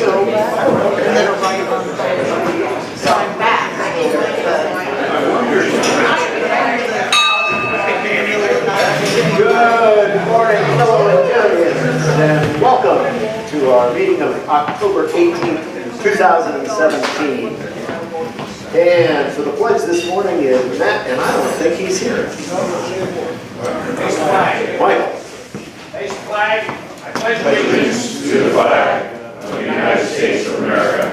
I'm back. Good morning, fellow Ontarians, and welcome to our meeting of October 18th, 2017. And for the pledge this morning is Matt, and I don't think he's here. Michael. Raise the flag. I pledge allegiance to the flag of the United States of America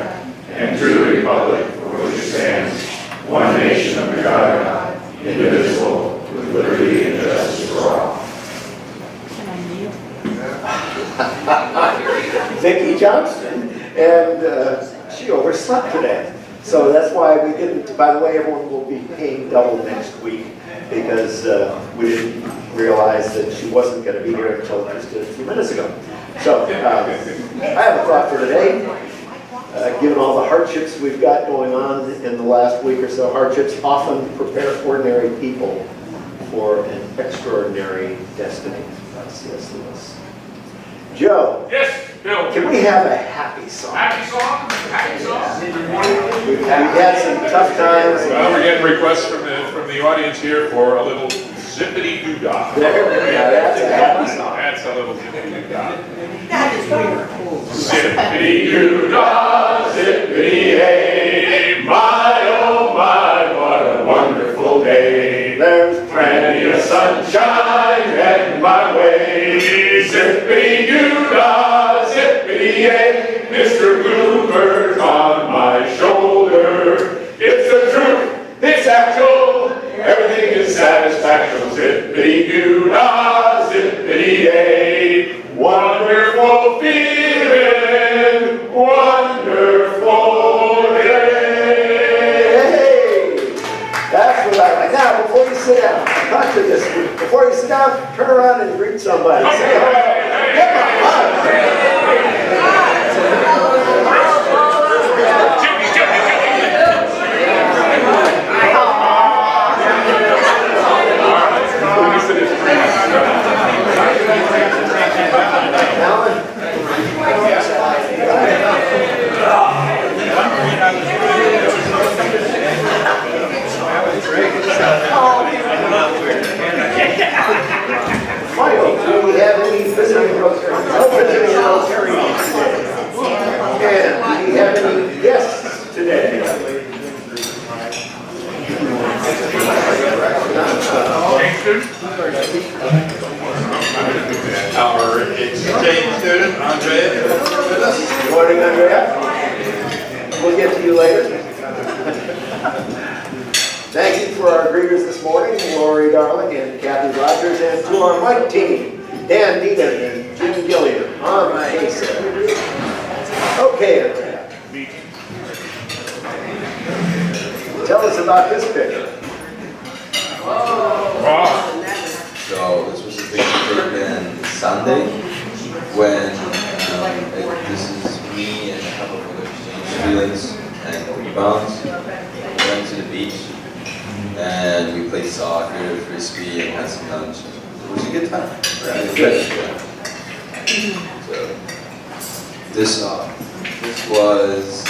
and to the republic for which it stands, one nation under God, indivisible, with liberty and justice for all. Vicki Johnston, and she overslept today. So that's why we didn't, by the way, everyone will be paying double next week because we didn't realize that she wasn't going to be here until just a few minutes ago. So I have a thought for today. Given all the hardships we've got going on in the last week or so, hardships often prepare ordinary people for an extraordinary destiny. C.S. Lewis. Joe. Yes, Bill. Can we have a happy song? Happy song? Happy song? We've had some tough times. Well, we're getting requests from the audience here for a little zippity-doo-dah. There we go. That's a happy song. That's a little zippity-doo-dah. That is weird. Zippity-doo-dah, zippity-hey, my oh my, what a wonderful day. There's Plenty of sunshine heading my way. Zippity-doo-dah, zippity-yay, Mr. Bluebird's on my shoulder. It's the truth, it's actual, everything is satisfaction. Zippity-doo-dah, zippity-yay, wonderful feeling, wonderful day. Hey, that's what I like. Now, before you sit down, talk to this. Before you sit down, turn around and greet somebody. Say hello. Give them a hug. Michael, do we have any visiting Rotarians today? And do we have any guests today? Our exchange student, Andrea, with us. Good morning, Andrea. We'll get to you later. Thank you for our greeters this morning, Lori Darling and Kathy Rogers, and to our mic team, Dan Deaton and Jim Gilliam on my case. Okay, Andrea. Tell us about this picture. So this was a picture taken Sunday when this is me and a couple of other exchange students and rebounds. We went to the beach and we played soccer, frisbee, and had some lunch. It was a good time. Right? Good. So this was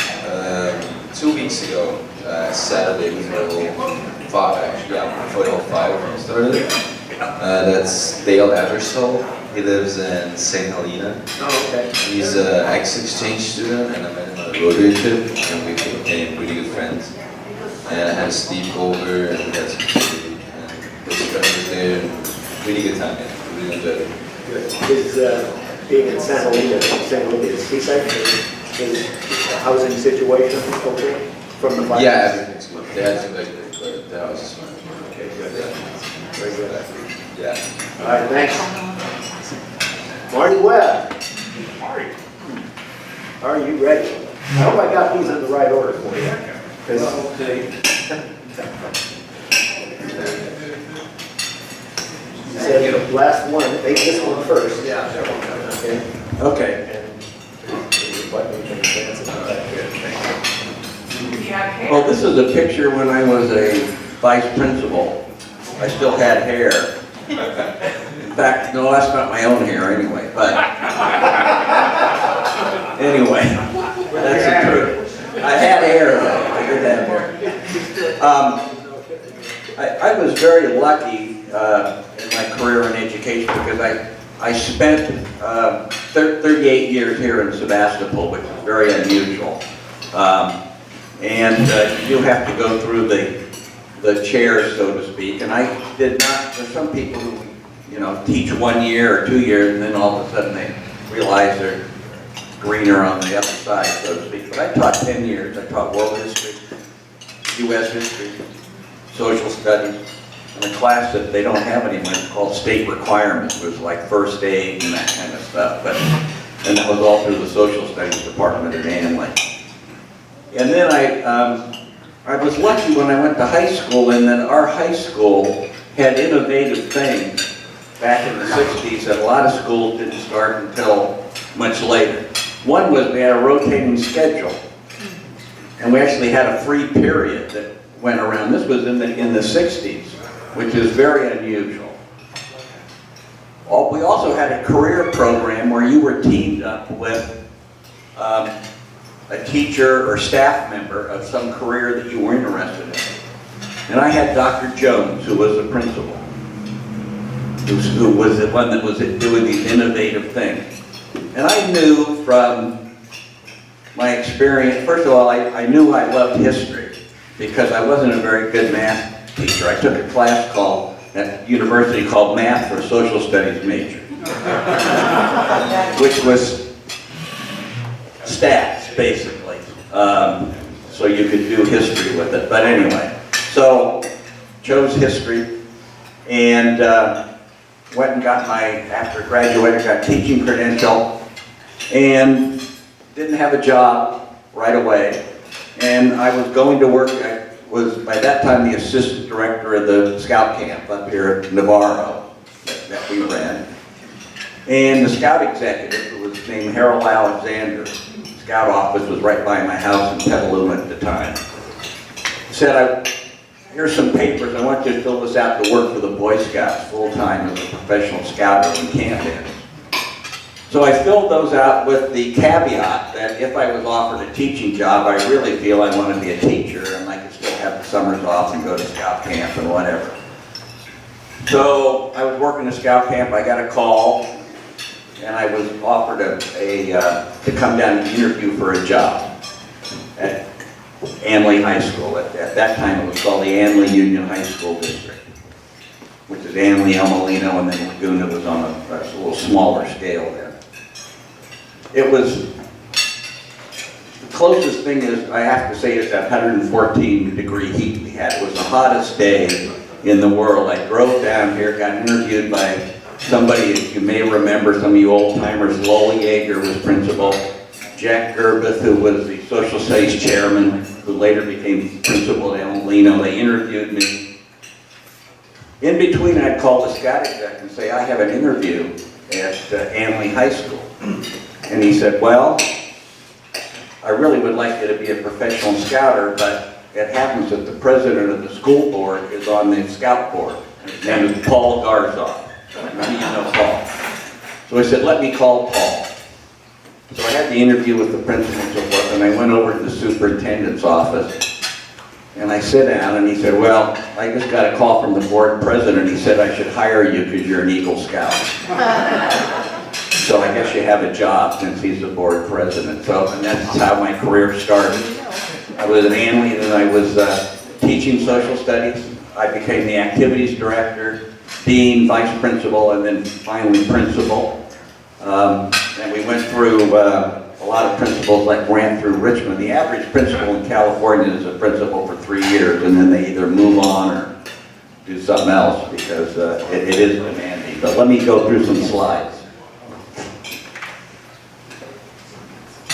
2 weeks ago. Saturday was level 5 actually. Yeah, for level 5 when I started. That's Dale Eversole. He lives in St. Helena. Oh, okay. He's an ex-exchange student, and I met him on a Rotary trip, and we became really good friends. And I had a sleepover, and we had some food, and his friend was there, and really good time, yeah. Really enjoyed it. Good. Is being in St. Helena, is his housing situation okay from the fire? Yeah, everything's good. They had some good, but the house is fine. Okay, good. Yeah. Very good. Yeah. All right, thanks. Marty Webb. Marty. Are you ready? I hope I got these in the right order for you. 'Cause- You said last one, take this one first. Yeah. Okay. Okay. And what we can advance about that. Well, this is a picture when I was a vice principal. I still had hair. In fact, no, that's not my own hair anyway, but anyway. I was very lucky in my career in education because I spent 38 years here in Sebastopol, which is very unusual. And you have to go through the chairs, so to speak. And I did not, there's some people who, teach 1 year or 2 years, and then all of a sudden they realize they're greener on the other side, so to speak. But I taught 10 years. I taught world history, U.S. history, social studies, and a class that they don't have anymore. It's called state requirements. It was like first aid and that kind of stuff. And that was all through the social studies department at Anley. And then I was lucky when I went to high school, and then our high school had innovative things back in the 60s that a lot of schools didn't start until much later. One was we had a rotating schedule, and we actually had a free period that went around. This was in the 60s, which is very unusual. We also had a career program where you were teamed up with a teacher or staff member of some career that you were interested in. And I had Dr. Jones, who was the principal, who was the one that was doing these innovative things. And I knew from my experience, first of all, I knew I loved history because I wasn't a very good math teacher. I took a class at university called Math for a Social Studies major, which was stats, basically. So you could do history with it. But anyway, so chose history and went and got after graduating, got teaching credential and didn't have a job right away. And I was going to work, I was by that time the assistant director of the scout camp up here at Navarro that we ran. And the scout executive, who was named Harold Alexander, scout office was right by my house in Petaluma at the time, said, here's some papers, I want you to fill this out to work for the Boy Scouts full-time as a professional scout in camp ends. So I filled those out with the caveat that if I was offered a teaching job, I really feel I want to be a teacher and I could still have the summers off and go to scout camp and whatever. So I was working at scout camp, I got a call, and I was offered to come down and interview for a job at Anley High School. At that time it was called the Anley Union High School District, which is Anley, El Molino, and then Laguna was on a little smaller scale there. It was, the closest thing is, I have to say, is that 114-degree heat we had. It was the hottest day in the world. I drove down here, got interviewed by somebody, if you may remember, some of you old-timers, Lowell Yeager was principal, Jack Gerbeth, who was the social studies chairman, who later became principal at El Molino. They interviewed me. In between, I'd call the scout exec and say, I have an interview at Anley High School. And he said, well, I really would like you to be a professional scouter, but it happens that the president of the school board is on the scout board. His name is Paul Garzoff. Maybe you know Paul. So I said, let me call Paul. So I had the interview with the principal and so forth, and I went over to the superintendent's office, and I sit down, and he said, well, I just got a call from the board president. He said I should hire you because you're an Eagle Scout. So I guess you have a job since he's the board president. So, and that's how my career started. I was at Anley, and I was teaching social studies. I became the activities director, dean, vice principal, and then finally principal. And we went through a lot of principals like ran through Richmond. The average principal in California is a principal for 3 years, and then they either move on or do something else because it is demanding. But let me go through some slides.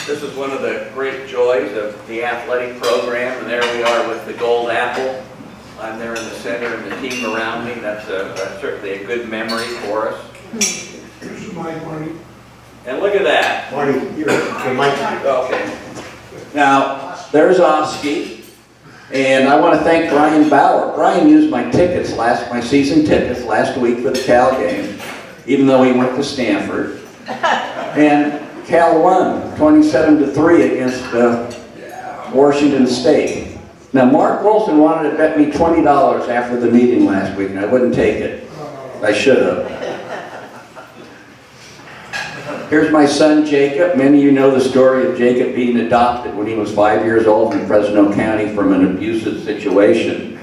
This is one of the great joys of the athletic program, and there we are with the gold apple. I'm there in the center and the team around me. That's certainly a good memory for us. Here's my Marty. And look at that. Marty, your mic. Okay. Now, there's Oski, and I want to thank Brian Bauer. Brian used my season tickets last week for the Cal game, even though he went to Stanford. And Cal won 27-3 against Washington State. Now, Mark Wilson wanted to bet me $20 after the meeting last week, and I wouldn't take it. I should have. Here's my son, Jacob. Many of you know the story of Jacob being adopted when he was 5 years old in Fresno County from an abusive situation.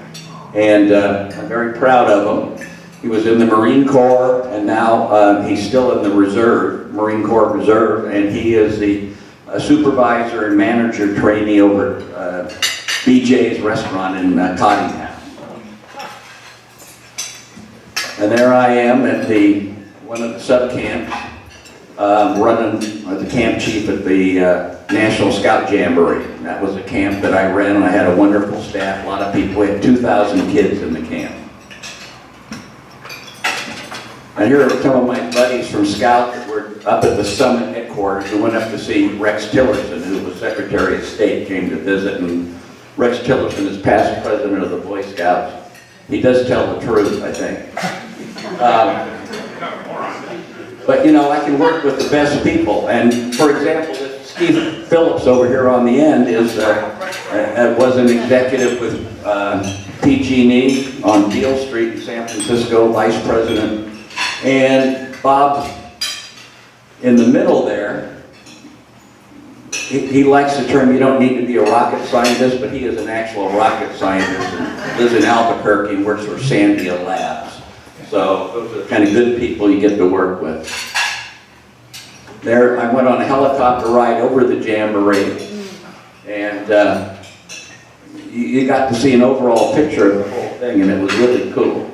And I'm very proud of him. He was in the Marine Corps, and now he's still in the Reserve, Marine Corps Reserve, and he is the supervisor and manager trainee over BJ's restaurant in Cottingham. And there I am at one of the sub-camps, running as the camp chief at the National Scout Jamboree. And that was a camp that I ran, and I had a wonderful staff, a lot of people. We had 2,000 kids in the camp. And here are some of my buddies from Scouts that were up at the summit headquarters who went up to see Rex Tillerson, who was Secretary of State, came to visit. And Rex Tillerson is past president of the Boy Scouts. He does tell the truth, I think. But you know, I can work with the best people. And for example, this Steve Phillips over here on the end was an executive with PG&E on Beale Street in San Francisco, vice president. And Bob, in the middle there, he likes the term, you don't need to be a rocket scientist, but he is an actual rocket scientist and lives in Albuquerque and works for Sandia Labs. So those are the kind of good people you get to work with. There, I went on a helicopter ride over the Jamboree, and you got to see an overall picture of the whole thing, and it was really cool.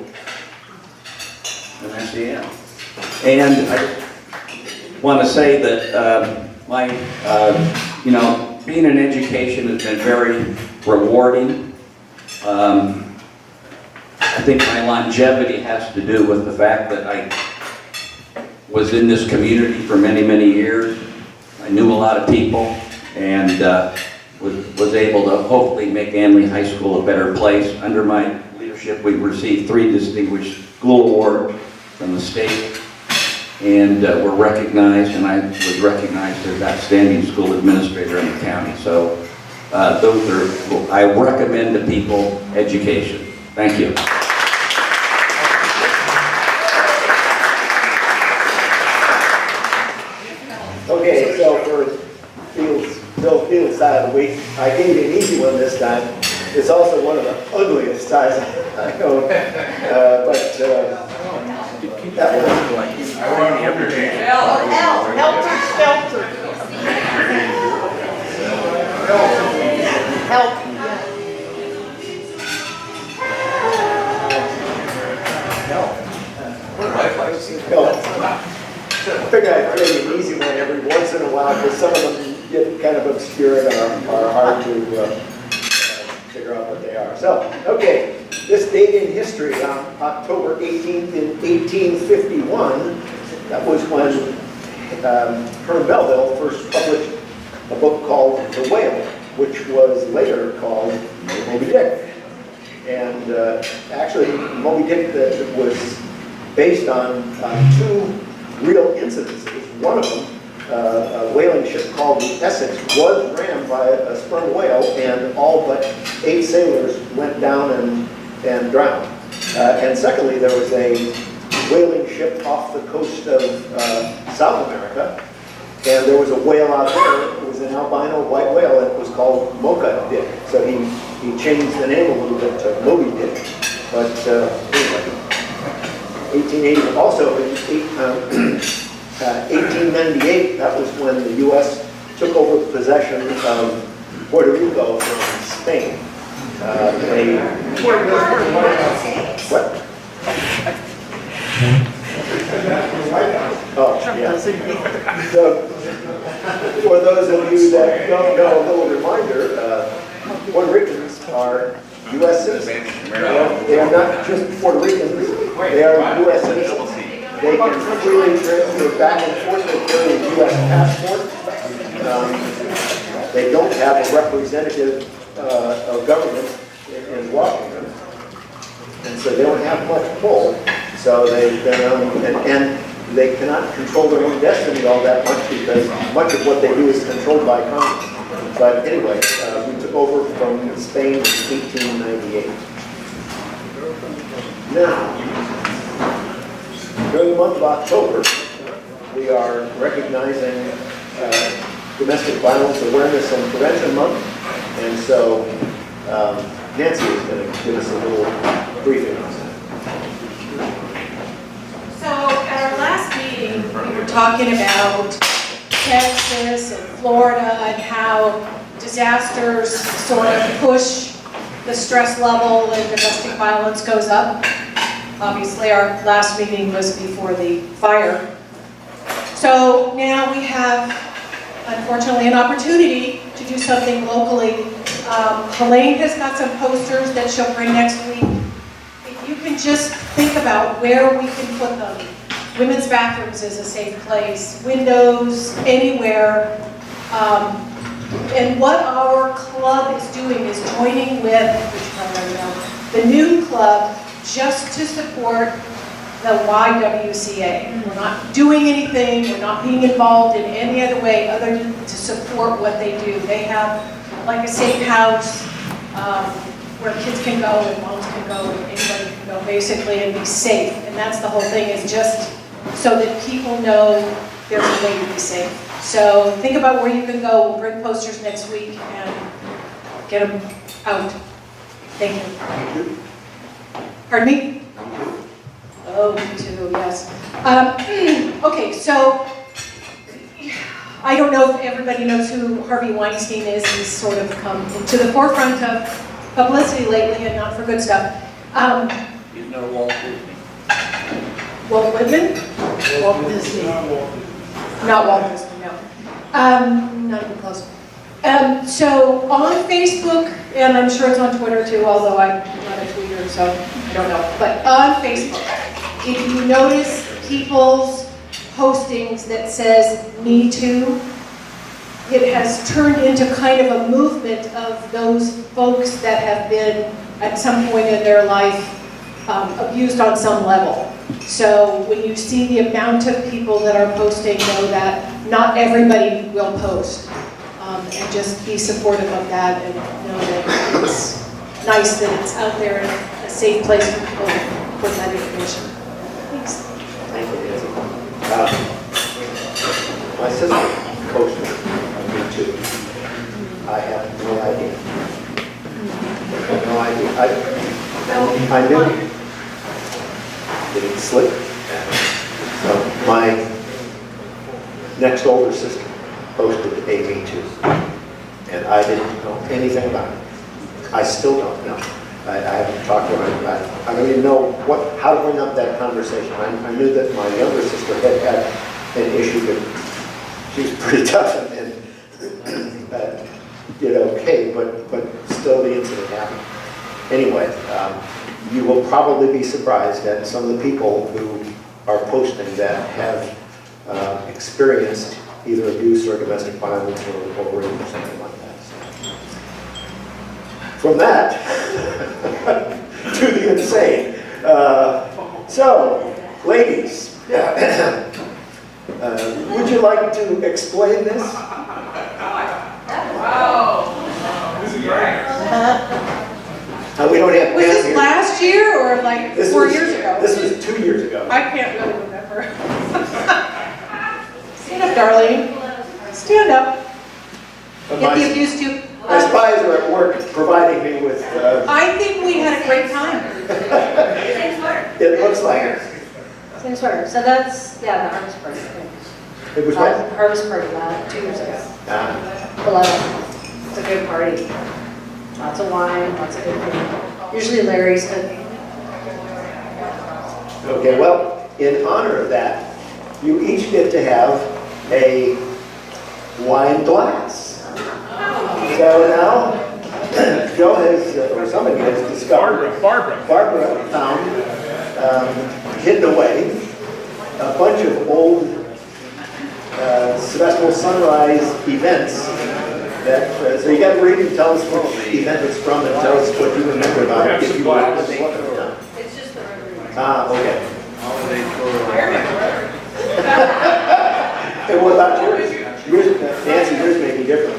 And that's the end. And I want to say that you know, being in education has been very rewarding. I think my longevity has to do with the fact that I was in this community for many, many years. I knew a lot of people, and was able to hopefully make Anley High School a better place. Under my leadership, we received 3 distinguished school awards from the state, and were recognized, and I was recognized as outstanding school administrator in the county. So I recommend to people education. Thank you. Okay, so for Bill Fields' side of the week, I gave you an easy one this time. It's also one of the ugliest ties I know, that was. Help. I figured I'd throw you an easy one every once in a while, because some of them get kind of obscure and are hard to figure out what they are. So, okay, this date in history, on October 18th in 1851, that was when Herman Melville first published a book called The Whale, which was later called Moby Dick. And actually, Moby Dick was based on 2 real incidences. One of them, a whaling ship called the Essex, was rammed by a sperm whale, and all but 8 sailors went down and drowned. And secondly, there was a whaling ship off the coast of South America, and there was a whale out there. It was an albino white whale, and it was called Mocha Dick. So he changed the name a little bit to Moby Dick. But anyway. 1880, also in 1898, that was when the U.S. took over possession of Puerto Rico from Spain. What? Oh, yeah. So, for those of you that don't know, a little reminder, Puerto Ricans are U.S. citizens. They are not just Puerto Ricans, they are U.S. citizens. They can freely transfer back and forth. They carry a U.S. passport. They don't have a representative of government in Washington, and so they don't have much pull. So they've been and they cannot control their own destiny all that much, because much of what they do is controlled by Congress. But anyway, we took over from Spain in 1898. Now, during the month of October, we are recognizing Domestic Violence Awareness and Prevention Month. And so Nancy is going to give us a little briefing on that. So at our last meeting, we were talking about Texas and Florida and how disasters sort of push the stress level and domestic violence goes up. Obviously, our last meeting was before the fire. So now we have, unfortunately, an opportunity to do something locally. Helene has got some posters that she'll bring next week. If you can just think about where we can put them. Women's bathrooms is a safe place, windows, anywhere. And what our club is doing is joining with, which club right now, the new club, just to support the YWCA. We're not doing anything, we're not being involved in any other way other than to support what they do. They have like a safe house where kids can go and moms can go and anybody can go basically and be safe. And that's the whole thing, is just so that people know there's a way to be safe. So think about where you can go. We'll bring posters next week and get them out. Thank you. Pardon me? Oh, me too, yes. Okay, so I don't know if everybody knows who Harvey Weinstein is. He's sort of come to the forefront of publicity lately, and not for good stuff. You know Walt Disney. Walt Whitman? Walt Disney. Not Walt Disney, no. Not even close. So on Facebook, and I'm sure it's on Twitter too, although I'm not a tweeter, so I don't know. But on Facebook, if you notice people's postings that says "Me Too," it has turned into kind of a movement of those folks that have been, at some point in their life, abused on some level. So when you see the amount of people that are posting, know that not everybody will post. And just be supportive of that and know that it's nice that it's out there and a safe place for people to put that information. Thanks. Thank you, Nancy. My sister posted on Me Too. I have no idea. I have no idea. I knew. Did it slip? So my next older sister posted a Me Too. And I didn't know anything about it. I still don't know. I haven't talked to her about it. I don't even know how to bring up that conversation. I knew that my younger sister had an issue, but she was pretty tough and did okay, but still the incident happened. Anyway, you will probably be surprised at some of the people who are posting that have experienced either abuse or domestic violence or rape or something like that. From that to the insane. So, ladies, would you like to explain this? Wow. This is great. We don't have Was Pam this here. last year or like This 4 was- years ago? This was 2 years ago. I can't really remember. Stand up, darling. Stand up. But Get the my abuse too. my spies are at work providing me with, I think we had a great time. it looks like it. Same sweater. So that's, yeah, the harvest party. It was what? Harvest party, 2 years ago. Below. It's a good party. Lots of wine, lots of good food. Usually Larry's cooking. Okay, well, in honor of that, you each get to have a wine glass. So now, Joe has, or somebody has discovered, Barbara found, hidden away, a bunch of old Sebestial Sunrise events that, so you got to read and tell us what event it's from and tell us what you remember about it. If you want to make it down. It's just the Okay. And what about yours? Yours, Nancy, yours may be different.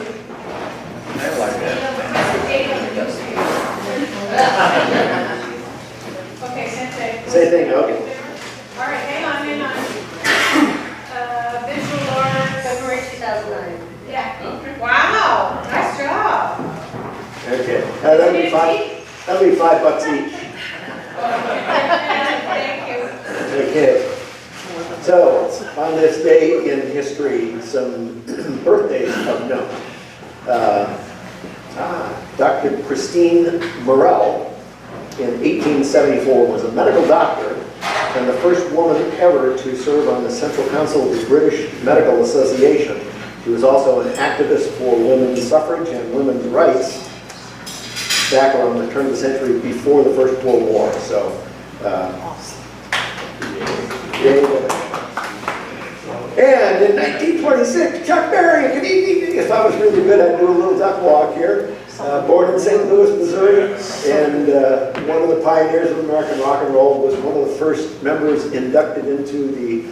That'll be $5 each. Thank you. Okay. So, on this day in history, some birthdays of note. Dr. Christine Morel in 1874 was a medical doctor and the first woman ever to serve on the Central Council of the British Medical Association. She was also an activist for women's suffrage and women's rights back around the turn of the century before the First World War. So, and in 1926, Chuck Berry, good evening. If I was really good, I'd do a little duck walk here. Born in St. Louis, Missouri, and one of the pioneers of American rock and roll, was one of the first members inducted into the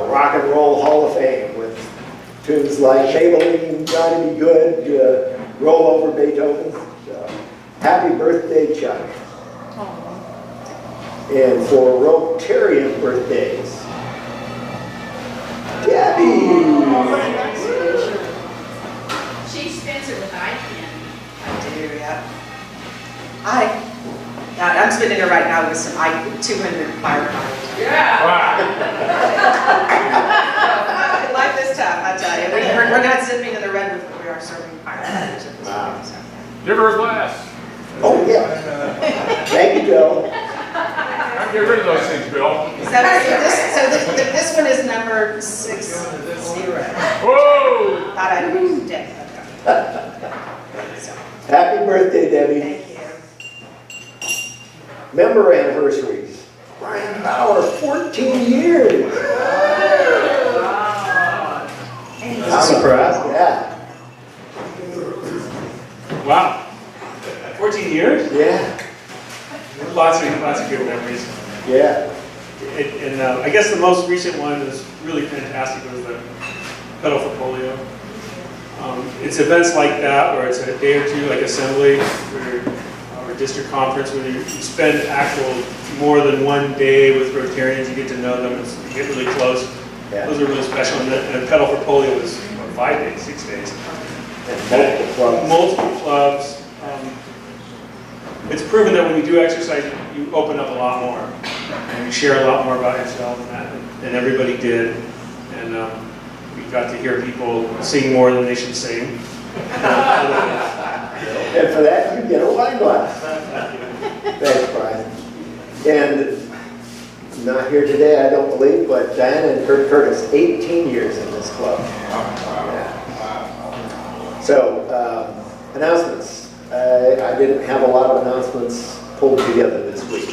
Rock and Roll Hall of Fame with tunes like Maybelline, Johnny Be Good, Roll Over Beethoven. So, happy birthday, Chuck. And for Rotarian birthdays, Debbie. She spends it with eye candy. I do, yeah. I'm spending it right now with some 200 firefighters. Yeah. Life is tough, I tell you. We're not zipping in the redwood, but we are serving firefighters at this time. So. Give her a glass. Oh, yeah. Thank you, Joe. Get rid of those things, Bill. This one is number 60. Whoa! Thought I'd be dead. So, Happy birthday, Debbie. thank you. Member anniversaries. Brian Bauer, 14 years. I'm surprised. Yeah. Wow. 14 years? Yeah. Lots of good memories. Yeah. And I guess the most recent one was really fantastic was the Pedal for Polio. It's events like that where it's a day or two, like assembly or district conference, where you spend actual more than one day with Rotarians. You get to know them, and you get really close. Yeah. Those are really special. And Pedal for Polio was 5 days, 6 days. Multiple clubs. Multiple clubs. It's proven that when you do exercise, you open up a lot more, and you share a lot more about yourself, and everybody did. And we got to hear people sing more than they should sing. And for that, you get a wine glass. Thanks, Brian. And not here today, I don't believe, but Diana and Kurt Curtis, 18 years in this club. Yeah. So, announcements. I didn't have a lot of announcements pulled together this week.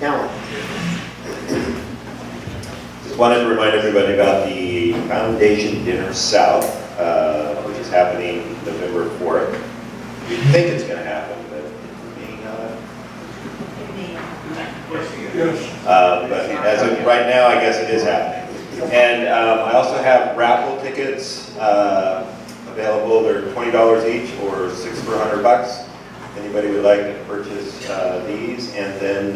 Alan. Just wanted to remind everybody about the Foundation Dinner South, which is happening November 4th. We think it's going to happen, but but as of right now, I guess it is happening. And I also have raffle tickets available. They're $20 each, or $6 for $100. Anybody would like to purchase these, and then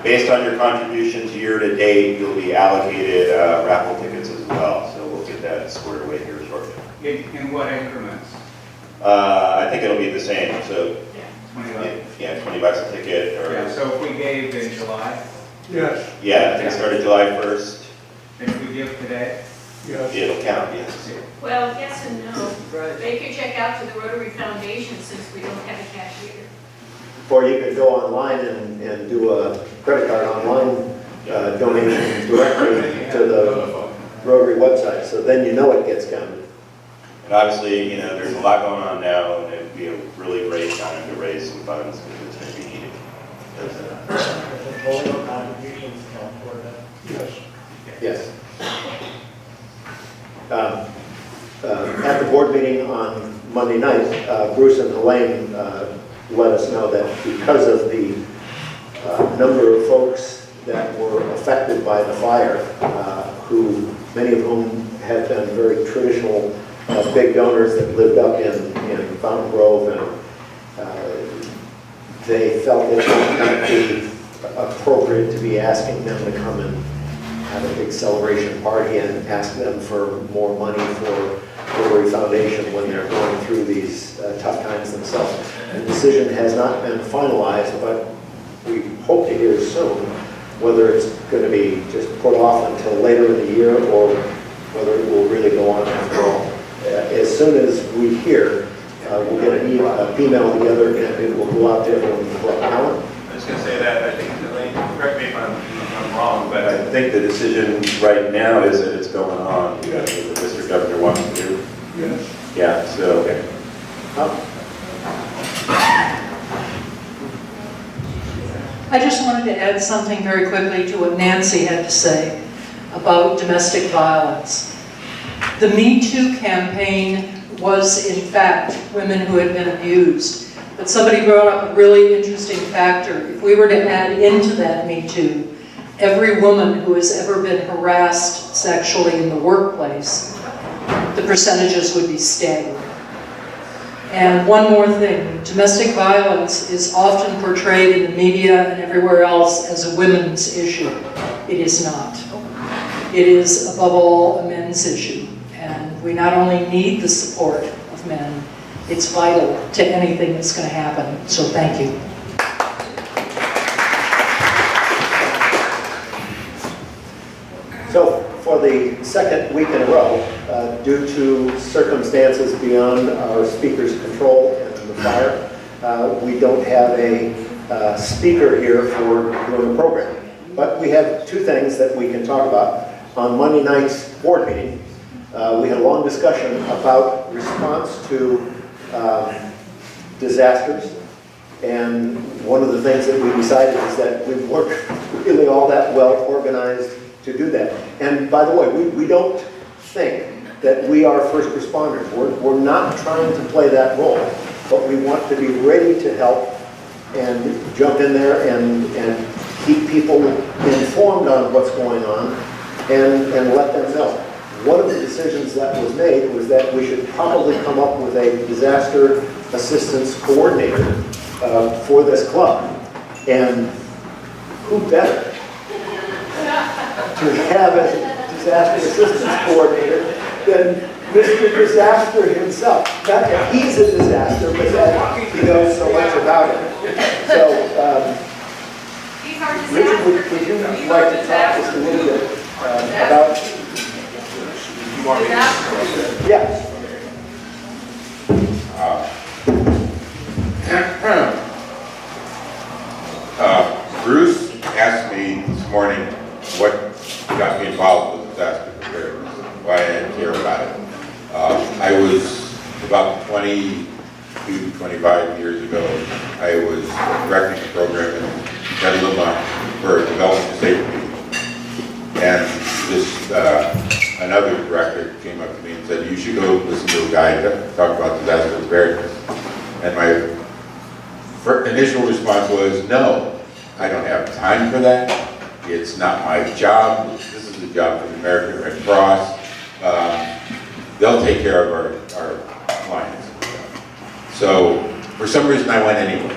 based on your contributions year to date, you'll be allocated raffle tickets as well. So we'll get that squared away here shortly. In what increments? I think it'll be the same. So 20 bucks? yeah, $20 a ticket. Or Yeah, so if we gave in July, Yes, yeah, I think it started July 1st. and if we give today, yes. It'll count. Yes. Well, yes and no. Make your check out to the Rotary Foundation since we don't have a cashier. Or you could go online and do a credit card online donation directly to the Rotary website, so then you know it gets counted. And obviously, you know, there's a lot going on now, and it'd be a really great time to raise some funds because it's going to be needed. Yes. At the board meeting on Monday night, Bruce and Helene let us know that because of the number of folks that were affected by the fire, many of whom had been very traditional big donors that lived up in Fountain Grove, and they felt it would be appropriate to be asking them to come and have a big celebration party and ask them for more money for Rotary Rotary Foundation when they're going through these tough times themselves. The decision has not been finalized, but we hope to hear soon whether it's going to be just put off until later in the year or whether it will really go on after all. As soon as we hear, we'll get an email together and it will go out to everyone in the club. Alan? I was going to say that, I think, Elaine, correct me if I'm wrong, but I think the decision right now is that it's going on. You know, what the district governor wants to do. Yes. Yeah, so, okay. I just wanted to add something very quickly to what Nancy had to say about domestic violence. The Me Too campaign was, in fact, women who had been abused. But somebody brought up a really interesting factor. If we were to add into that Me Too, every woman who has ever been harassed sexually in the workplace, the percentages would be staggering. And one more thing, domestic violence is often portrayed in the media and everywhere else as a women's issue. It is not. It is, above all, a men's issue. And we not only need the support of men, it's vital to anything that's going to happen. So thank you. So for the second week in a row, due to circumstances beyond our speaker's control and the fire, we don't have a speaker here for doing the program. But we have two things that we can talk about. On Monday night's board meeting, we had a long discussion about response to disasters. And one of the things that we decided is that we weren't really all that well organized to do that. And by the way, we don't think that we are first responders. We're not trying to play that role, but we want to be ready to help and jump in there and keep people informed on what's going on and let them know. One of the decisions that was made was that we should probably come up with a disaster assistance coordinator for this club. And who better to have a disaster assistance coordinator than Mr. Disaster himself. Not that he's a disaster, but that he knows so much about it. So, Richard, would you like to talk just a little bit about... Yes. Bruce asked me this morning what got me involved with disaster preparedness, why I care about it. I was about 22, 25 years ago, I was directing a program in Petaluma for development safety. And this, another director came up to me and said, you should go listen to a guy talk about disaster preparedness. And my initial response was, no, I don't have time for that. It's not my job. This is a job for the American Red Cross. They'll take care of our clients. So for some reason I went anyway.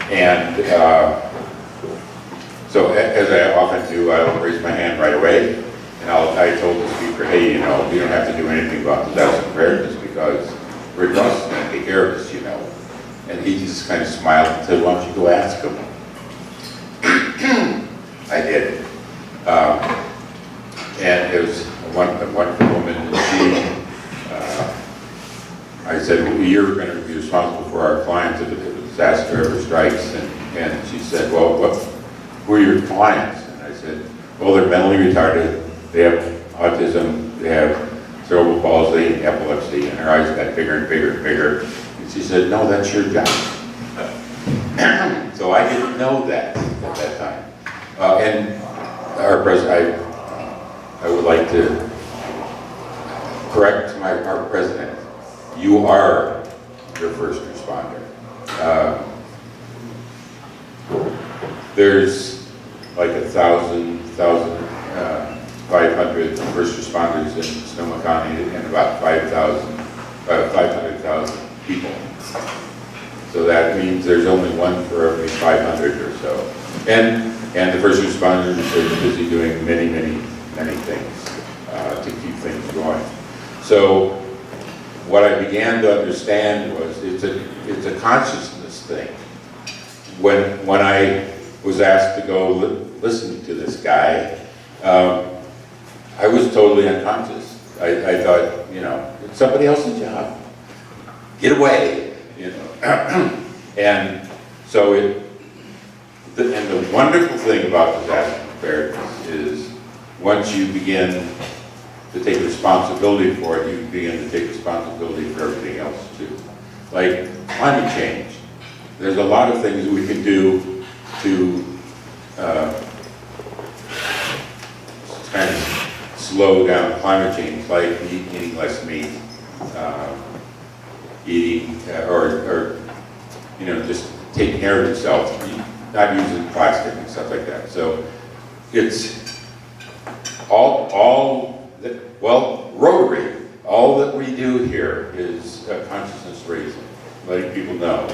And so as I often do, I'll raise my hand right away. And I told the speaker, hey, you know, we don't have to do anything about disaster preparedness because Red Cross is going to take care of us, you know. And he just kind of smiled and said, why don't you go ask him? I did. And it was a wonderful woman. And she, I said, well, you're going to be responsible for our clients if a disaster ever strikes. And she said, well, who are your clients? And I said, well, they're mentally retarded. They have autism. They have cerebral palsy, epilepsy. And her eyes got bigger and bigger and bigger. And she said, no, that's your job. So I didn't know that at that time. And our president, I would like to correct our president. You are your first responder. There's like 500 first responders in Sonoma County and about 500,000 people. So that means there's only one for every 500 or so. And the first responders are busy doing many things to keep things going. So what I began to understand was it's a consciousness thing. When I was asked to go listen to this guy, I was totally unconscious. I thought, you know, it's somebody else's job. Get away, you know. And so and the wonderful thing about disaster preparedness is once you begin to take responsibility for it, you begin to take responsibility for everything else too. Like climate change. There's a lot of things we can do to kind of slow down climate change, like eating less meat, or you know, just taking care of yourself, not using plastic and stuff like that. So it's well, Rotary, all that we do here is consciousness raising, letting people know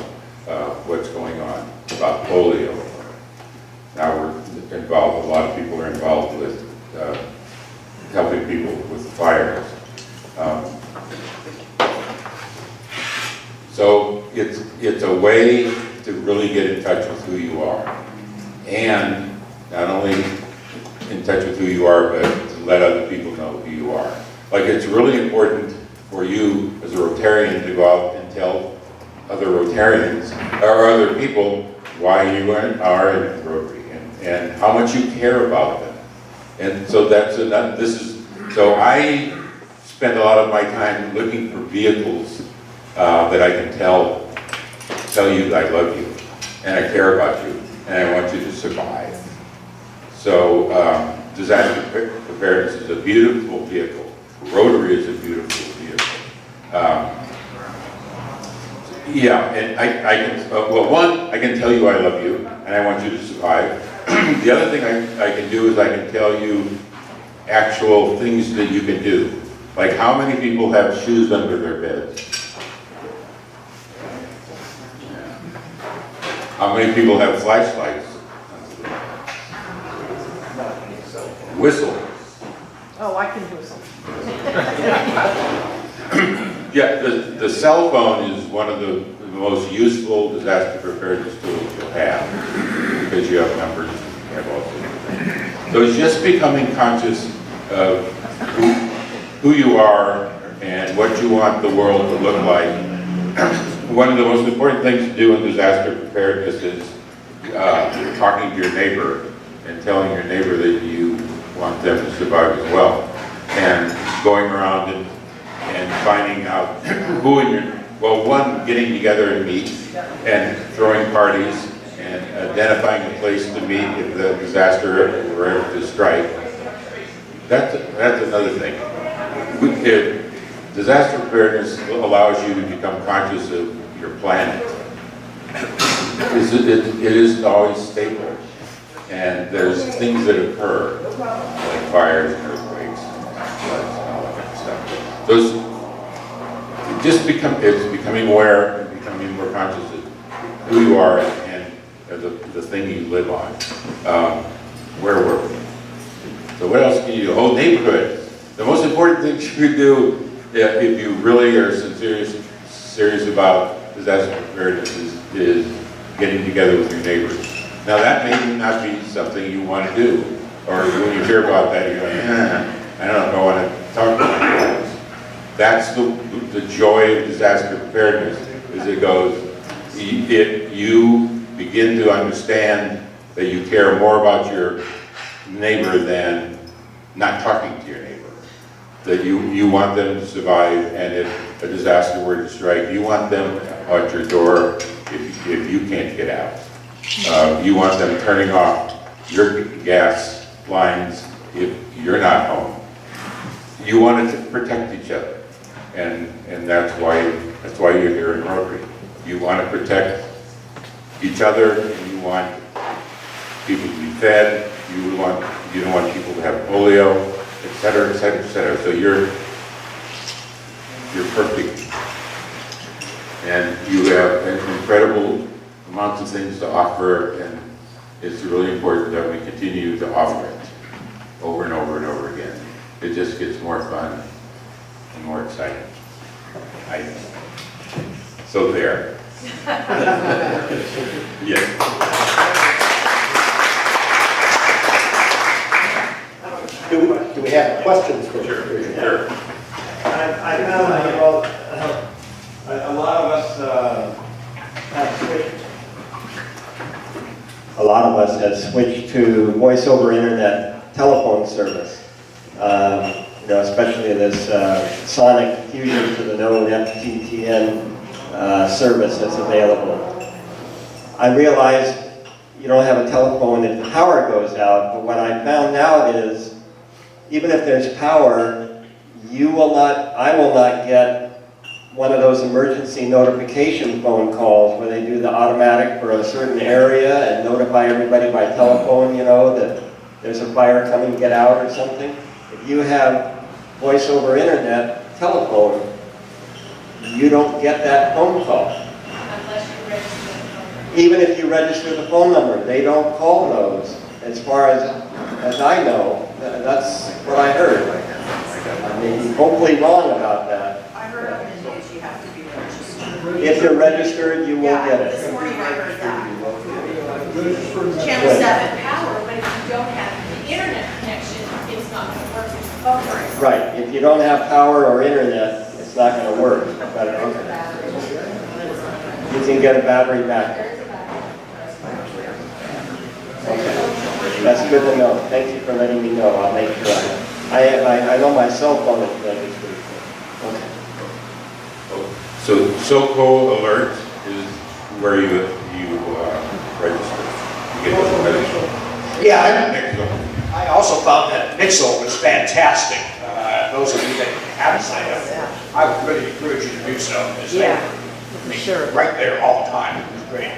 what's going on about polio. Now we're involved, a lot of people are involved with helping people with fires. So it's a way to really get in touch with who you are. And not only in touch with who you are, but to let other people know who you are. Like it's really important for you as a Rotarian to go out and tell other Rotarians or other people why you are in Rotary and how much you care about them. And so so I spend a lot of my time looking for vehicles that I can tell you that I love you and I care about you and I want you to survive. So disaster preparedness is a beautiful vehicle. Rotary is a beautiful vehicle. Yeah, and I can, well, one, I can tell you I love you and I want you to survive. The other thing I can do is I can tell you actual things that you can do. Like how many people have shoes under their beds? How many people have flashlights? Whistle. Oh, I can do something. Yeah, the cell phone is one of the most useful disaster preparedness tools you'll have because you have numbers, you have all sorts of things. So it's just becoming conscious of who you are and what you want the world to look like. One of the most important things to do in disaster preparedness is talking to your neighbor and telling your neighbor that you want them to survive as well. And going around and finding out who in your, well, one, getting together and meet and throwing parties and identifying a place to meet if the disaster were ever to strike. That's another thing. Disaster preparedness allows you to become conscious of your planet. It isn't always stable. And there's things that occur, like fires and earthquakes and floods and all that kind of stuff. So it's becoming aware and becoming more conscious of who you are and the thing you live on. Where were we? So what else can you do? Oh, neighborhood. The most important thing you do if you really are serious about disaster preparedness is getting together with your neighbors. Now that may not be something you want to do, or when you hear about that, you're like, I don't know if I want to talk to my neighbors. That's the joy of disaster preparedness, is it goes, if you begin to understand that you care more about your neighbor than not talking to your neighbor. That you want them to survive, and if a disaster were to strike, you want them at your door if you can't get out. You want them turning off your gas lines if you're not home. You want to protect each other, and that's why you're here in Rotary. You want to protect each other, and you want people to be fed. You don't want people to have polio, et cetera, et cetera, et cetera. So you're perfect. And you have incredible amounts of things to offer, and it's really important that we continue to offer it over and over and over again. It just gets more fun and more exciting. So there. Yes. Do we have questions for Sure. I found, well, a lot of us have switched. A lot of us have switched to voice over internet telephone service. Especially this sonic fusion to the known FTTN service that's available. I realize you don't have a telephone if the power goes out, but what I found out is even if there's power, I will not get one of those emergency notification phone calls where they do the automatic for a certain area and notify everybody by telephone, that there's a fire coming, get out or something. If you have voice over internet telephone, you don't get that phone call. Unless you register the phone number. Even if you register the phone number, they don't call those. As far as I know, that's what I heard. I may be hopefully wrong about that. I heard on Mondays you have to be registered. If you're registered, you will get it. This morning I heard that. Channel 7 power, but if you don't have the internet connection, it's not going to work with the phone line. Right, if you don't have power or internet, it's not going to work. But you can get a battery backup. Okay, that's good to know. Thank you for letting me know. I'll make sure. I know my cell phone is registered. Okay. So SoCo Alert is where you register. You get those messages. Yeah, I also found that Nixle was fantastic. Those of you that haven't signed up, I would really encourage you to do so. Yeah, for sure. Right there all the time. It was great.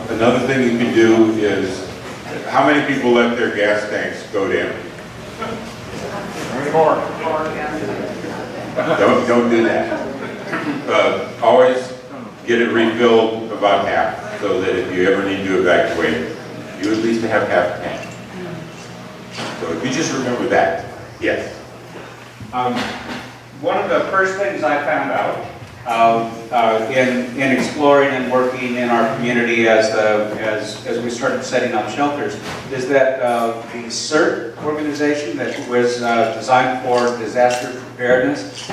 Another thing you can do is, how many people let their gas tanks go to empty? Don't do that. Always get it refilled about half, so that if you ever need to evacuate, you at least have half a tank. So if you just remember that, yes. One of the first things I found out in exploring and working in our community as we started setting up shelters is that the CERT organization that was designed for disaster preparedness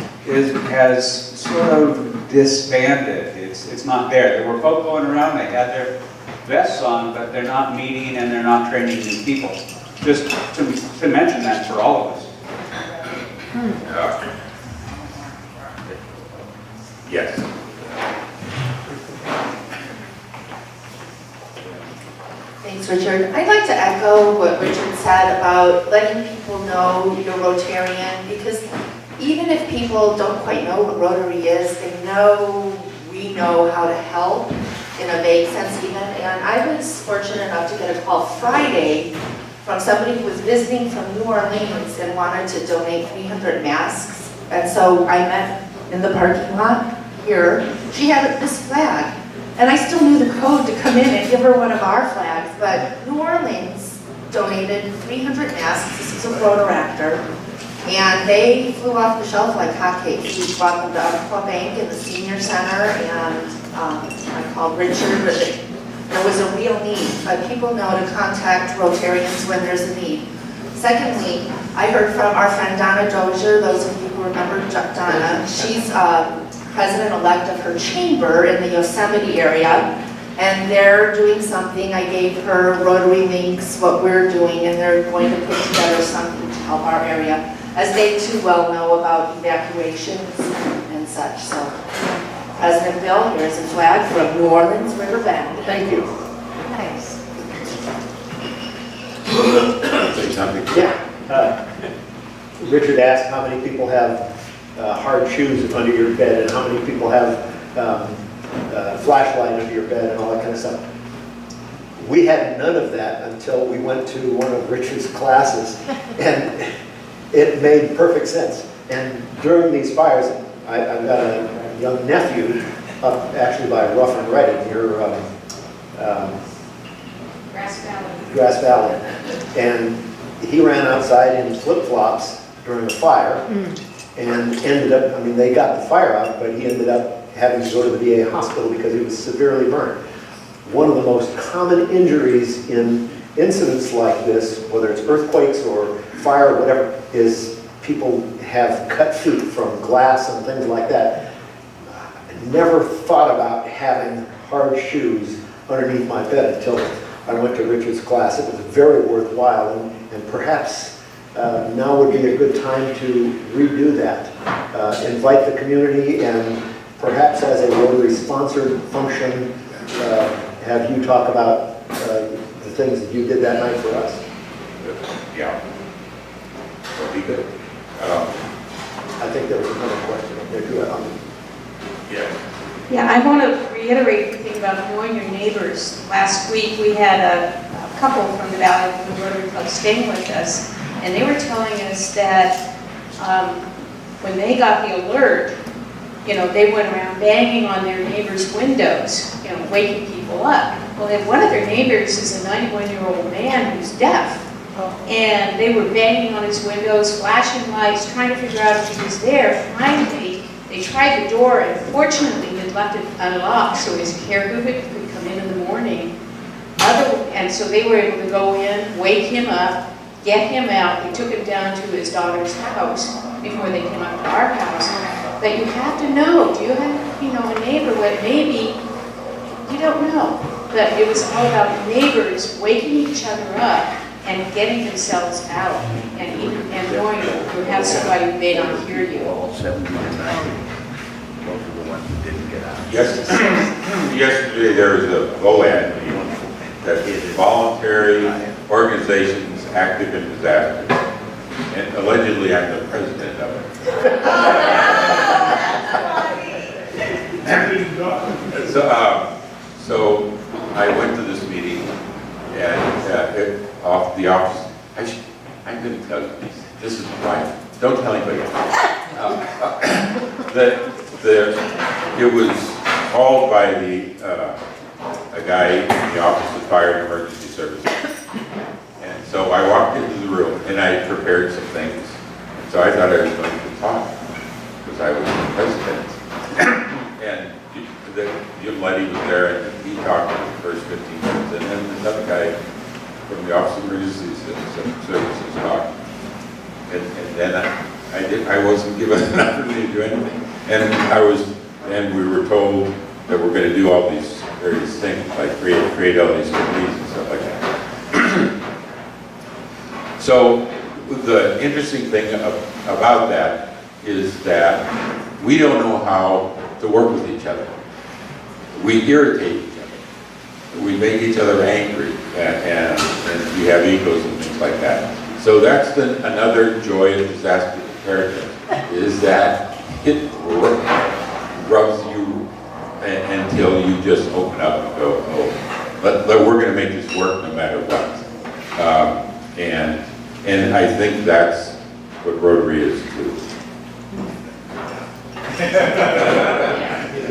has sort of disbanded. It's not there. There were folk going around, they had their vests on, but they're not meeting and they're not training new people. Just to mention that for all of us. Yes. Thanks, Richard. I'd like to echo what Richard said about letting people know you're Rotarian, because even if people don't quite know what Rotary is, we know how to help in a vague sense even. And I was fortunate enough to get a call Friday from somebody who was visiting from New Orleans and wanted to donate 300 masks. And so I met in the parking lot here. She had this flag, and I still knew the code to come in and give her one of our flags, but New Orleans donated 300 masks. This was a Rotaractor, and they flew off the shelf like hotcakes. We brought them to Umpqua Bank in the senior center, and I called Richard, but there was a real need. But people know to contact Rotarians when there's a need. Secondly, I heard from our friend Donna Dozier, those of you who remember Donna. She's president-elect of her chamber in the Yosemite area, and they're doing something. I gave her Rotary links, what we're doing, and they're going to put together something to help our area, as they too well know about evacuations and such. So, President Bill, here's a flag from New Orleans River Bend. Thank you. Nice. Say something. Yeah. Richard asked how many people have hard shoes under your bed and how many people have a flashlight under your bed and all that kind of stuff. We had none of that until we went to one of Richard's classes, and it made perfect sense. And during these fires, I've got a young nephew up actually by Rough and Ready near Grass Valley. Grass Valley, and he ran outside in flip-flops during a fire and ended up, I mean, they got the fire out, but he ended up having to go to the VA hospital because he was severely burned. One of the most common injuries in incidents like this, whether it's earthquakes or fire or whatever, is people have cut feet from glass and things like that. I never thought about having hard shoes underneath my bed until I went to Richard's class. It was very worthwhile, and perhaps now would be a good time to redo that. Invite the community, and perhaps as a Rotary-sponsored function, have you talk about the things that you did that night for us. Yeah. That'd be good. I think there was another question up there too. Yeah. Yeah, I want to reiterate the thing about knowing your neighbors. Last week, we had a couple from the Valley from the Rotary Club staying with us, and they were telling us that when they got the alert, you know, they went around banging on their neighbors' windows, you know, waking people up. Well, then one of their neighbors is a 91-year-old man who's deaf, and they were banging on his windows, flashing lights, trying to figure out if he was there. Finally, they tried the door, and fortunately, they left it unlocked so his caregiver could come in the morning. And so they were able to go in, wake him up, get him out. They took him down to his daughter's house before they came up to our house. But you have to know, do you have, you know, a neighbor where maybe, you don't know. But it was all about neighbors waking each other up and getting themselves out, and knowing you have somebody who may not hear you. All 70 and 90, those are the ones who didn't get out. Yesterday there was a VOAD meeting that is voluntary organizations active in disasters, and allegedly I'm the president of it. So I went to this meeting, and off the office, I'm going to tell you, this is private, don't tell anybody. It was called by a guy in the Office of Fire and Emergency Services. And so I walked into the room, and I prepared some things. So I thought I was going to talk, because I was the president. And the lady was there, and he talked for the first 15 minutes, and then this other guy from the Office of Emergency Services talked. And then I wasn't given an opportunity to do anything. And we were told that we're going to do all these various things, like create all these committees and stuff like that. So the interesting thing about that is that we don't know how to work with each other. We irritate each other. We make each other angry, and we have egos and things like that. So that's another joy of disaster preparedness, is that it rubs you until you just open up and go, oh, we're going to make this work no matter what. And I think that's what Rotary is too.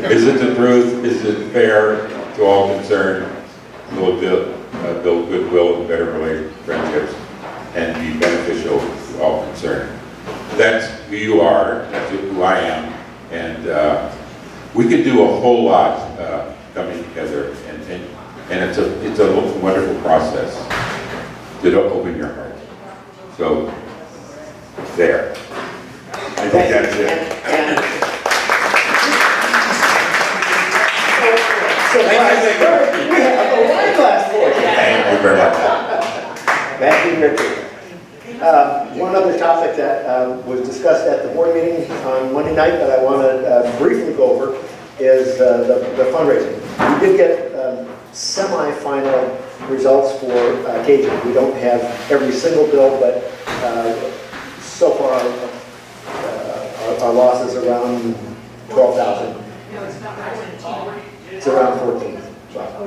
Is it the truth? Is it fair to all concerned? Will it build goodwill and better related friendships and be beneficial to all concerned? That's who you are, that's who I am, and we could do a whole lot coming together, and it's a wonderful process to open your heart. So, there. I think that's it. So we have a wine glass for you. Thank you very much. Thank you, Richard. One other topic that was discussed at the board meeting on Monday night that I want to briefly go over is the fundraising. We did get semi-final results for Cajun. We don't have every single bill, but so far our loss is around 12,000. It's around 14.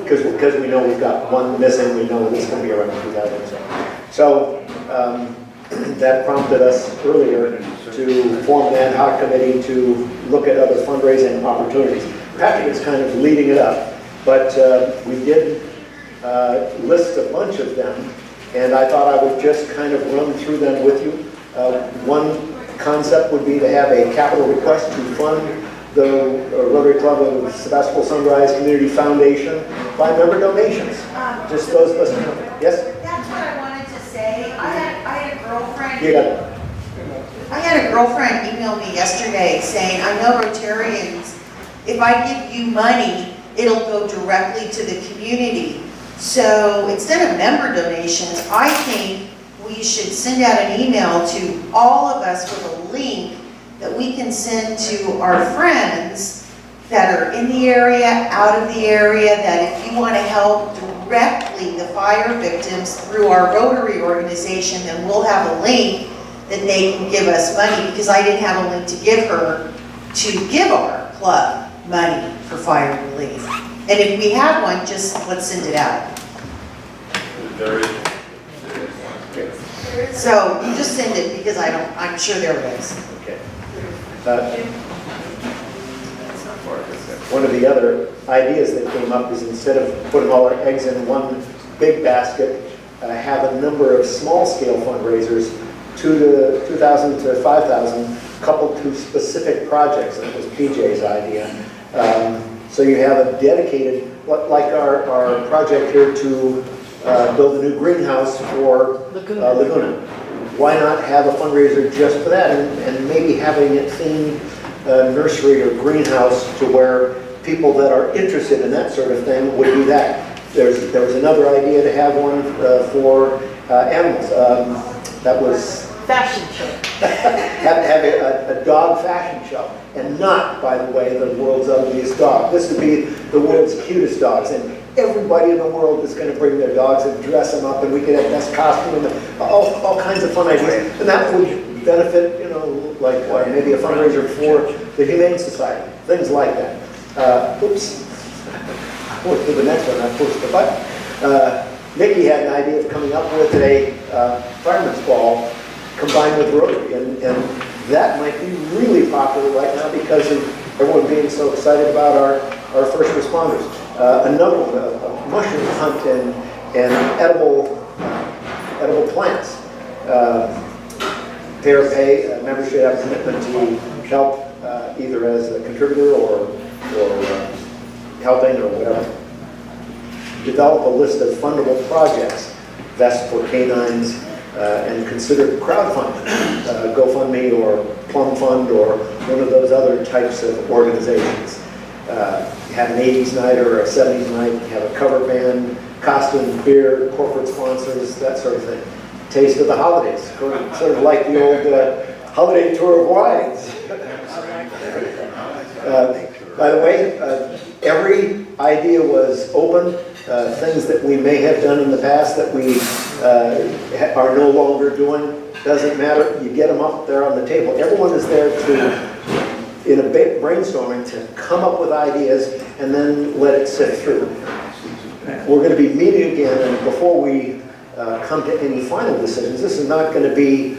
Because we know we've got one missing, we know it's going to be around 2,000. So that prompted us earlier to form an ad hoc committee to look at other fundraising opportunities. Patrick is kind of leading it up, but we did list a bunch of them, and I thought I would just kind of run through them with you. One concept would be to have a capital request to fund the Rotary Club of Sebastopol Sunrise Community Foundation by member donations. Just those of us, yes? That's what I wanted to say. I had a girlfriend. You got it. I had a girlfriend email me yesterday saying, I know Rotarians, if I give you money, it'll go directly to the community. So instead of member donations, I think we should send out an email to all of us with a link that we can send to our friends that are in the area, out of the area, that if you want to help directly the fire victims through our Rotary organization, then we'll have a link that they can give us money, because I didn't have a link to give her to give our club money for fire relief. And if we have one, just let's send it out. So just send it, because I'm sure there it is. Okay. One of the other ideas that came up is, instead of putting all our eggs in one big basket, have a number of small-scale fundraisers, 2,000 to 5,000, coupled to specific projects. And it was PJ's idea. So you have a dedicated, like our project here to build a new greenhouse for Laguna. Why not have a fundraiser just for that, and maybe having it themed nursery or greenhouse to where people that are interested in that sort of thing would do that. There was another idea to have one for animals. That was Fashion show. have a dog fashion show, and not, by the way, the world's ugliest dog. This would be the world's cutest dogs, and everybody in the world is going to bring their dogs and dress them up, and we could have best costume and all kinds of fun ideas. And that would benefit, like maybe a fundraiser for the Humane Society, things like that. Oops. Went to the next one, I pushed the button. Nikki had an idea of coming up with a fireman's ball combined with Rotary, and that might be really popular right now because of everyone being so excited about our first responders. Another one, a mushroom hunt and edible plants. Pay members should have a commitment to help either as a contributor or helping or whatever. Develop a list of fundable projects, vest for canines, and consider crowdfunding, GoFundMe or Plum Fund or one of those other types of organizations. Have an 80s night or a 70s night, have a cover band, costumes, beer, corporate sponsors, that sort of thing. Taste of the holidays, sort of like the old holiday tour of wines. By the way, every idea was open. Things that we may have done in the past that we are no longer doing, doesn't matter. You get them up there on the table. Everyone is there in a brainstorming to come up with ideas and then let it sift through. We're going to be meeting again, and before we come to any final decisions, this is not going to be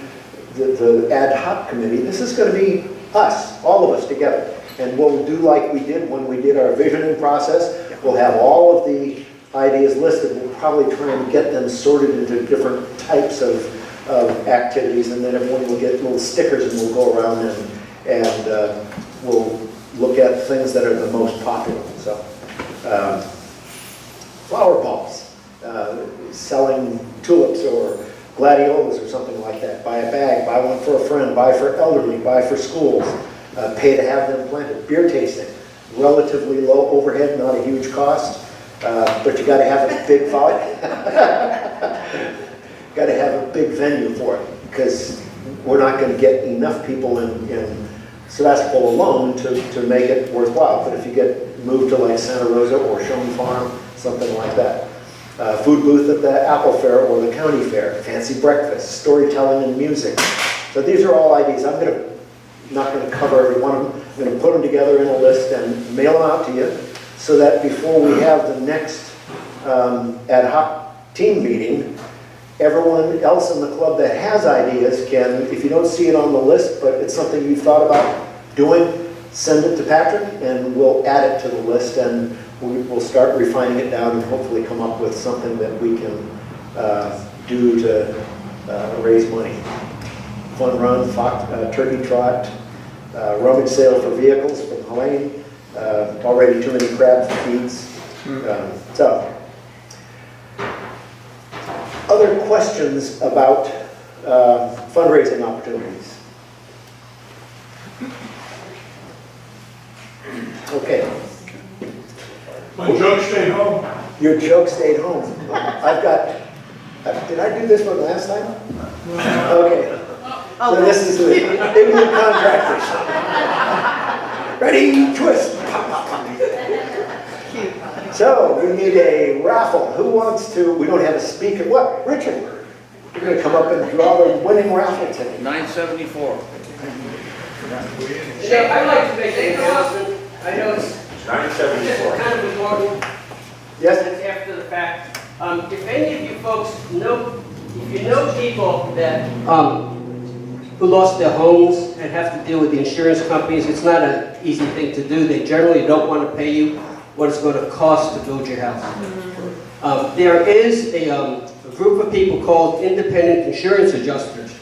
the ad hoc committee. This is going to be us, all of us together. And we'll do like we did when we did our visioning process. We'll have all of the ideas listed. We'll probably try and get them sorted into different types of activities, and then everyone will get little stickers, and we'll go around and we'll look at things that are the most popular. So, flower bulbs, selling tulips or gladiolas or something like that. Buy a bag, buy one for a friend, buy for elderly, buy for schools. Pay to have them planted. Beer tasting, relatively low overhead, not a huge cost, but you got to have a big volume. Got to have a big venue for it, because we're not going to get enough people in Sebastopol alone to make it worthwhile. But if you get moved to like Santa Rosa or Shone Farm, something like that. Food booth at the Apple Fair or the County Fair, fancy breakfast, storytelling and music. So these are all ideas. Not going to cover every one of them. I'm going to put them together in a list and mail them out to you, so that before we have the next ad hoc team meeting, everyone else in the club that has ideas can, if you don't see it on the list, but it's something you've thought about doing, send it to Patrick and we'll add it to the list, and we'll start refining it down and hopefully come up with something that we can do to raise money fun run, turkey trot, rummage sale for vehicles from Helene, already too many crab feeds. So, other questions about fundraising opportunities? Okay. My joke stayed home. Your joke stayed home. I've got, did I do this one last time? Okay. So this is the ignorant contractors. Ready, twist. So we need a raffle. Who wants to, we don't have a speaker. What, Richard? You're going to come up and draw the winning raffle ticket. 974. I'd like to make an announcement. I know it's 974. kind of important. Yes? It's after the fact. If any of you folks know, if you know people that who lost their homes and have to deal with the insurance companies, it's not an easy thing to do. They generally don't want to pay you what it's going to cost to build your house. There is a group of people called independent insurance adjusters.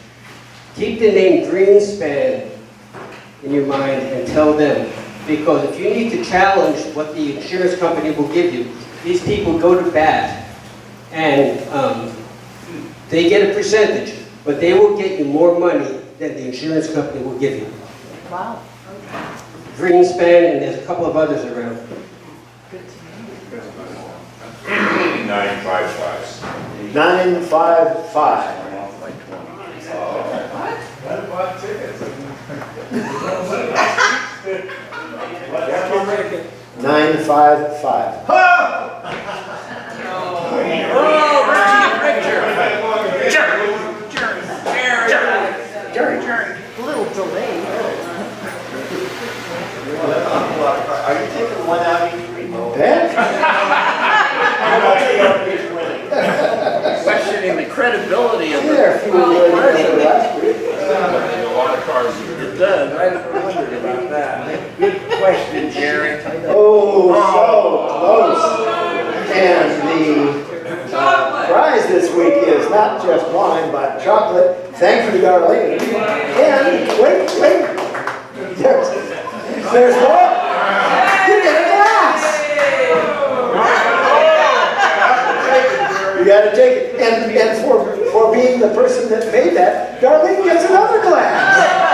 Keep the name Greenspan in your mind and tell them, because if you need to challenge what the insurance company will give you, these people go to bat and they get a percentage, but they will get you more money than the insurance company will give you. Wow. Greenspan, and there's a couple of others around. 955. 955. What? 955. A little delayed. Are you taking one out each week? Questioning the credibility of There, few words last week. A lot of cars. It does. I wondered about that. Good question, Jerry. Oh, so close. And the prize this week is not just wine, but chocolate. Thank you, Darlene. And, wait. There's more. You get a glass. You gotta take it. And for being the person that made that, Darlene gets another glass.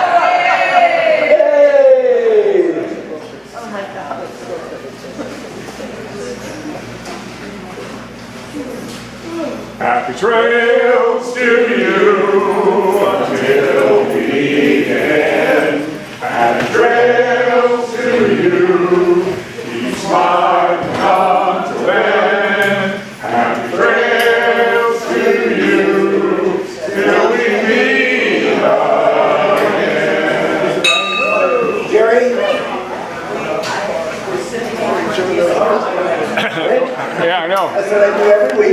Happy trails to you until we meet again. Happy trails to you. Each smile come to end. Happy trails to you till we meet again. Jerry? Yeah, I know. That's what I do every week.